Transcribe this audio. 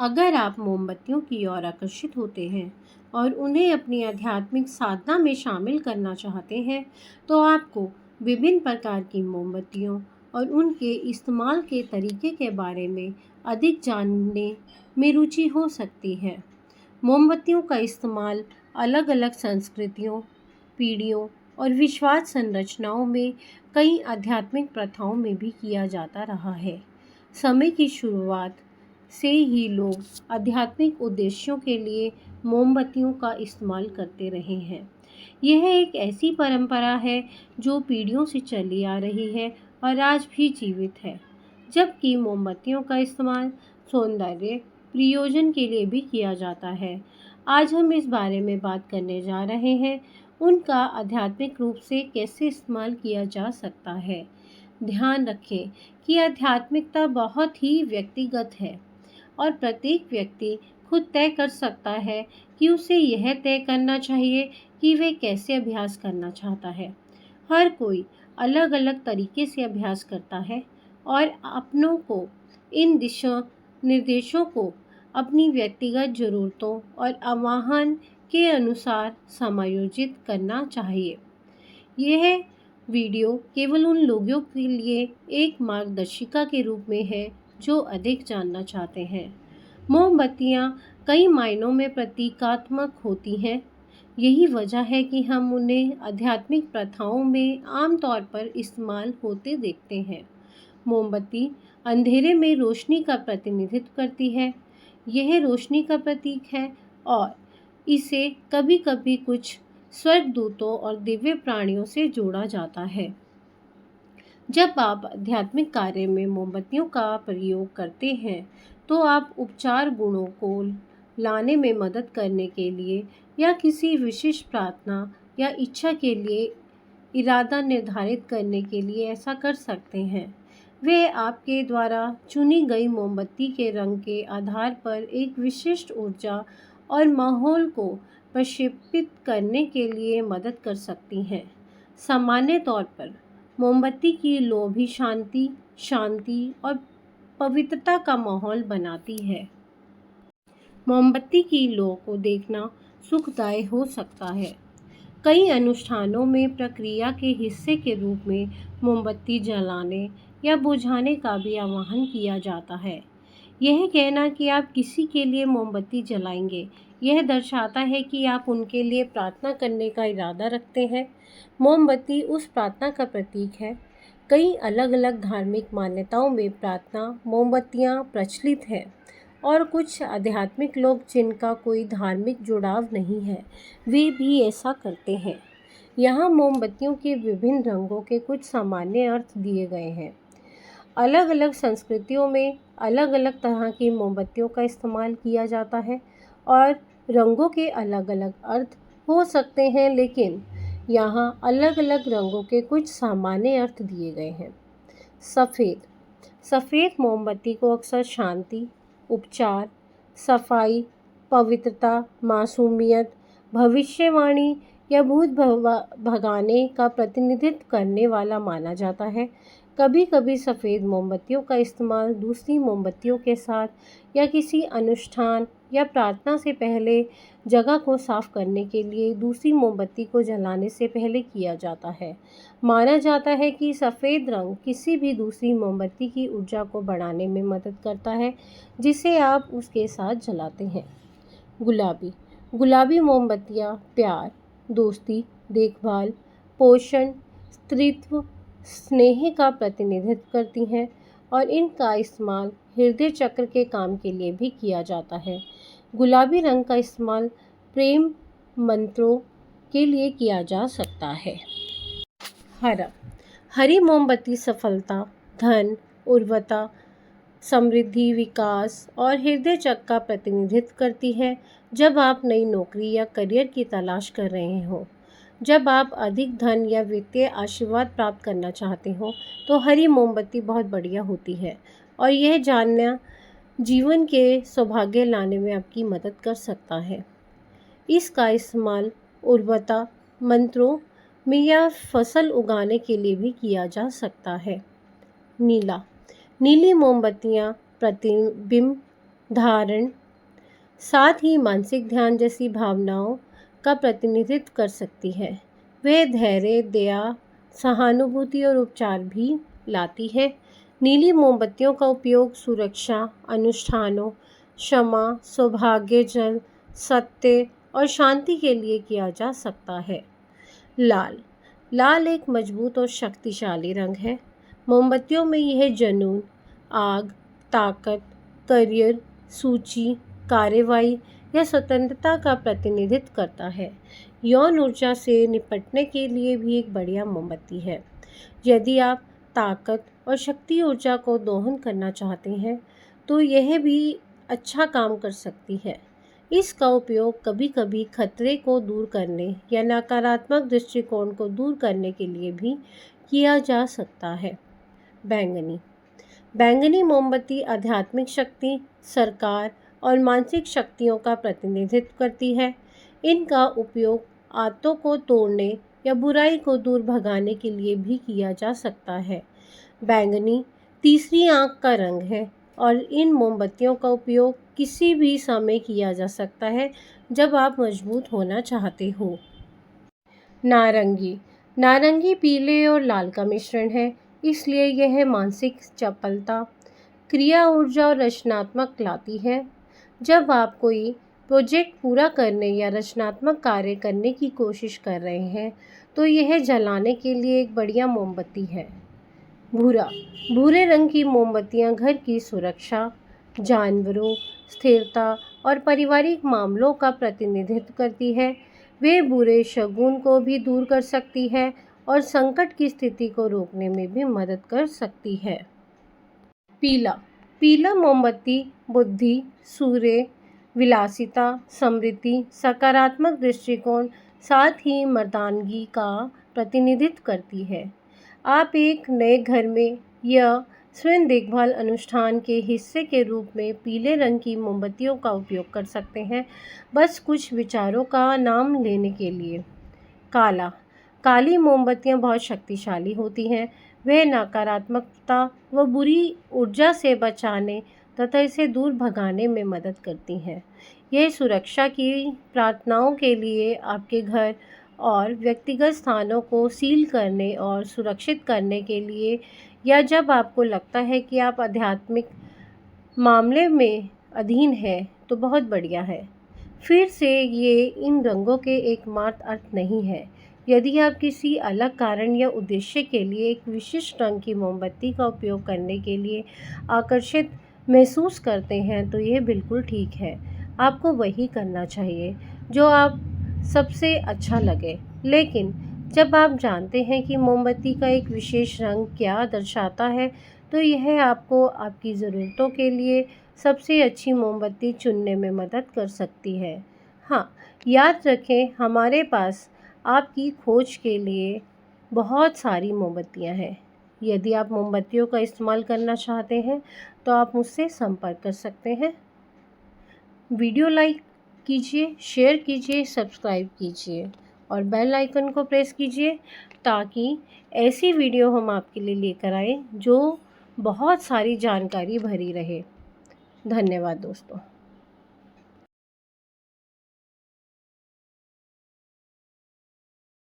अगर आप मोमबत्तियों की ओर आकर्षित होते हैं और उन्हें अपनी आध्यात्मिक साधना में शामिल करना चाहते हैं, तो आपको विभिन्न प्रकार की मोमबत्तियों और उनके इस्तेमाल के तरीके के बारे में अधिक जानने में रुचि हो सकती है। मोमबत्तियों का इस्तेमाल अलग-अलग संस्कृतियों, पीढ़ियों और विश्वास संरचनाओं में कई आध्यात्मिक प्रथाओं में भी किया जाता रहा है। समय की शुरुआत से ही लोग आध्यात्मिक उद्देश्यों के लिए मोमबत्तियों का इस्तेमाल करते रहे हैं। यह एक ऐसी परंपरा है जो पीढ़ियों से चली आ रही है और आज भी जीवित है। जबकि मोमबत्तियों का इस्तेमाल सौंदर्य प्रयोजन के लिए भी किया जाता है। आज हम इस बारे में बात करने जा रहे हैं, उनका आध्यात्मिक रूप से कैसे इस्तेमाल किया जा सकता है। ध्यान रखें कि आध्यात्मिकता बहुत ही व्यक्तिगत है और प्रत्येक व्यक्ति खुद तय कर सकता है कि उसे यह तय करना चाहिए कि वे कैसे अभ्यास करना चाहता है। हर कोई अलग-अलग तरीके से अभ्यास करता है और अपनों को इन दिशा निर्देशों को अपनी व्यक्तिगत ज़रूरतों और आवाहन के अनुसार समायोजित करना चाहिए। यह वीडियो केवल उन लोगों के लिए एक मार्गदर्शिका के रूप में है जो अधिक जानना चाहते हैं। मोमबत्तियाँ कई मायनों में प्रतीकात्मक होती हैं। यही वजह है कि हम उन्हें आध्यात्मिक प्रथाओं में आमतौर पर इस्तेमाल होते देखते हैं। मोमबत्ती अंधेरे में रोशनी का प्रतिनिधित्व करती है। यह रोशनी का प्रतीक है और इसे कभी-कभी कुछ स्वर्गदूतों और दिव्य प्राणियों से जोड़ा जाता है। जब आप आध्यात्मिक कार्य में मोमबत्तियों का प्रयोग करते हैं, तो आप उपचार गुणों को लाने में मदद करने के लिए या किसी विशिष्ट प्रार्थना या इच्छा के लिए इरादा निर्धारित करने के लिए ऐसा कर सकते हैं। वे आपके द्वारा चुनी गई मोमबत्ती के रंग के आधार पर एक विशिष्ट ऊर्जा और माहौल को प्रक्षेपित करने के लिए मदद कर सकती हैं। सामान्य तौर पर मोमबत्ती की लौ भी शांति और पवित्रता का माहौल बनाती है। मोमबत्ती की लौ को देखना सुखदायी हो सकता है। कई अनुष्ठानों में प्रक्रिया के हिस्से के रूप में मोमबत्ती जलाने या बुझाने का भी आह्वान किया जाता है। यह कहना कि आप किसी के लिए मोमबत्ती जलाएंगे, यह दर्शाता है कि आप उनके लिए प्रार्थना करने का इरादा रखते हैं। मोमबत्ती उस प्रार्थना का प्रतीक है। कई अलग-अलग धार्मिक मान्यताओं में प्रार्थना मोमबत्तियाँ प्रचलित हैं और कुछ आध्यात्मिक लोग जिनका कोई धार्मिक जुड़ाव नहीं है, वे भी ऐसा करते हैं। यहाँ मोमबत्तियों के विभिन्न रंगों के कुछ सामान्य अर्थ दिए गए हैं। अलग-अलग संस्कृतियों में अलग-अलग तरह की मोमबत्तियों का इस्तेमाल किया जाता है और रंगों के अलग-अलग अर्थ हो सकते हैं, लेकिन यहाँ अलग-अलग रंगों के कुछ सामान्य अर्थ दिए गए हैं। सफ़ेद मोमबत्ती को अक्सर शांति, उपचार, सफाई, पवित्रता, मासूमियत, भविष्यवाणी या भूत भगाने का प्रतिनिधित्व करने वाला माना जाता है। कभी-कभी सफ़ेद मोमबत्तियों का इस्तेमाल दूसरी मोमबत्तियों के साथ या किसी अनुष्ठान या प्रार्थना से पहले जगह को साफ करने के लिए दूसरी मोमबत्ती को जलाने से पहले किया जाता है। माना जाता है कि सफ़ेद रंग किसी भी दूसरी मोमबत्ती की ऊर्जा को बढ़ाने में मदद करता है जिसे आप उसके साथ जलाते हैं। गुलाबी मोमबत्तियाँ प्यार, दोस्ती, देखभाल, पोषण, स्त्रीत्व, स्नेह का प्रतिनिधित्व करती हैं और इनका इस्तेमाल हृदय चक्र के काम के लिए भी किया जाता है। गुलाबी रंग का इस्तेमाल प्रेम मंत्रों के लिए किया जा सकता है। हरी मोमबत्ती सफलता, धन, उर्वरता, समृद्धि, विकास और हृदय चक्र का प्रतिनिधित्व करती है। जब आप नई नौकरी या करियर की तलाश कर रहे हों, जब आप अधिक धन या वित्तीय आशीर्वाद प्राप्त करना चाहते हो, तो हरी मोमबत्ती बहुत बढ़िया होती है और यह जानना जीवन के सौभाग्य लाने में आपकी मदद कर सकता है। इसका इस्तेमाल उर्वरता मंत्रों में या फसल उगाने के लिए भी किया जा सकता है। नीली मोमबत्तियाँ प्रतिबिंब, धारण, साथ ही मानसिक ध्यान जैसी भावनाओं का प्रतिनिधित्व कर सकती है। वह धैर्य, दया, सहानुभूति और उपचार भी लाती है। नीली मोमबत्तियों का उपयोग सुरक्षा, अनुष्ठानों, क्षमा, सौभाग्य, जल, सत्य और शांति के लिए किया जा सकता है। लाल, लाल एक मजबूत और शक्तिशाली रंग है। मोमबत्तियों में यह जुनून, आग, ताकत, करियर, सूची, कार्रवाई या स्वतंत्रता का प्रतिनिधित्व करता है। यौन ऊर्जा से निपटने के लिए भी एक बढ़िया मोमबत्ती है। यदि आप ताकत और शक्ति ऊर्जा को दोहन करना चाहते हैं तो यह भी अच्छा काम कर सकती है। इसका उपयोग कभी-कभी खतरे को दूर करने या नकारात्मक दृष्टिकोण को दूर करने के लिए भी किया जा सकता है। बैंगनी, बैंगनी मोमबत्ती आध्यात्मिक शक्ति, सरकार और मानसिक शक्तियों का प्रतिनिधित्व करती है। इनका उपयोग आत्तों को तोड़ने या बुराई को दूर भगाने के लिए भी किया जा सकता है। बैंगनी तीसरी आंख का रंग है और इन मोमबत्तियों का उपयोग किसी भी समय किया जा सकता है जब आप मजबूत होना चाहते हो। नारंगी, नारंगी पीले और लाल का मिश्रण है, इसलिए यह मानसिक चपलता, क्रिया ऊर्जा और रचनात्मक लाती है। जब आप कोई प्रोजेक्ट पूरा करने या रचनात्मक कार्य करने की कोशिश कर रहे हैं तो यह जलाने के लिए एक बढ़िया मोमबत्ती है। भूरा, भूरे रंग की मोमबत्तियां घर की सुरक्षा, जानवरों, स्थिरता और पारिवारिक मामलों का प्रतिनिधित्व करती है। वे बुरे शगुन को भी दूर कर सकती है और संकट की स्थिति को रोकने में भी मदद कर सकती है। पीला, पीला मोमबत्ती बुद्धि, सूर्य, विलासिता, समृद्धि, सकारात्मक दृष्टिकोण, साथ ही मर्दानगी का प्रतिनिधित्व करती है। आप एक नए घर में या स्वयं देखभाल अनुष्ठान के हिस्से के रूप में पीले रंग की मोमबत्तियों का उपयोग कर सकते हैं, बस कुछ विचारों का नाम लेने के लिए। काला, काली मोमबत्तियां बहुत शक्तिशाली होती हैं। वह नकारात्मकता व बुरी ऊर्जा से बचाने तथा इसे दूर भगाने में मदद करती हैं। यह सुरक्षा की प्रार्थनाओं के लिए आपके घर और व्यक्तिगत स्थानों को सील करने और सुरक्षित करने के लिए, या जब आपको लगता है कि आप आध्यात्मिक मामले में अधीन है तो बहुत बढ़िया है। फिर से ये इन रंगों के एकमात्र अर्थ नहीं है। यदि आप किसी अलग कारण या उद्देश्य के लिए एक विशिष्ट रंग की मोमबत्ती का उपयोग करने के लिए आकर्षित महसूस करते हैं तो यह बिल्कुल ठीक है। आपको वही करना चाहिए जो आप सबसे अच्छा लगे। लेकिन जब आप जानते हैं कि मोमबत्ती का एक विशेष रंग क्या दर्शाता है तो यह आपको आपकी ज़रूरतों के लिए सबसे अच्छी मोमबत्ती चुनने में मदद कर सकती है। हाँ, याद रखें, हमारे पास आपकी खोज के लिए बहुत सारी मोमबत्तियाँ हैं। यदि आप मोमबत्तियों का इस्तेमाल करना चाहते हैं तो आप मुझसे संपर्क कर सकते हैं। वीडियो लाइक कीजिए, शेयर कीजिए, सब्सक्राइब कीजिए और बेल आइकन को प्रेस कीजिए ताकि ऐसी वीडियो हम आपके लिए लेकर आए जो बहुत सारी जानकारी भरी रहे। धन्यवाद दोस्तों।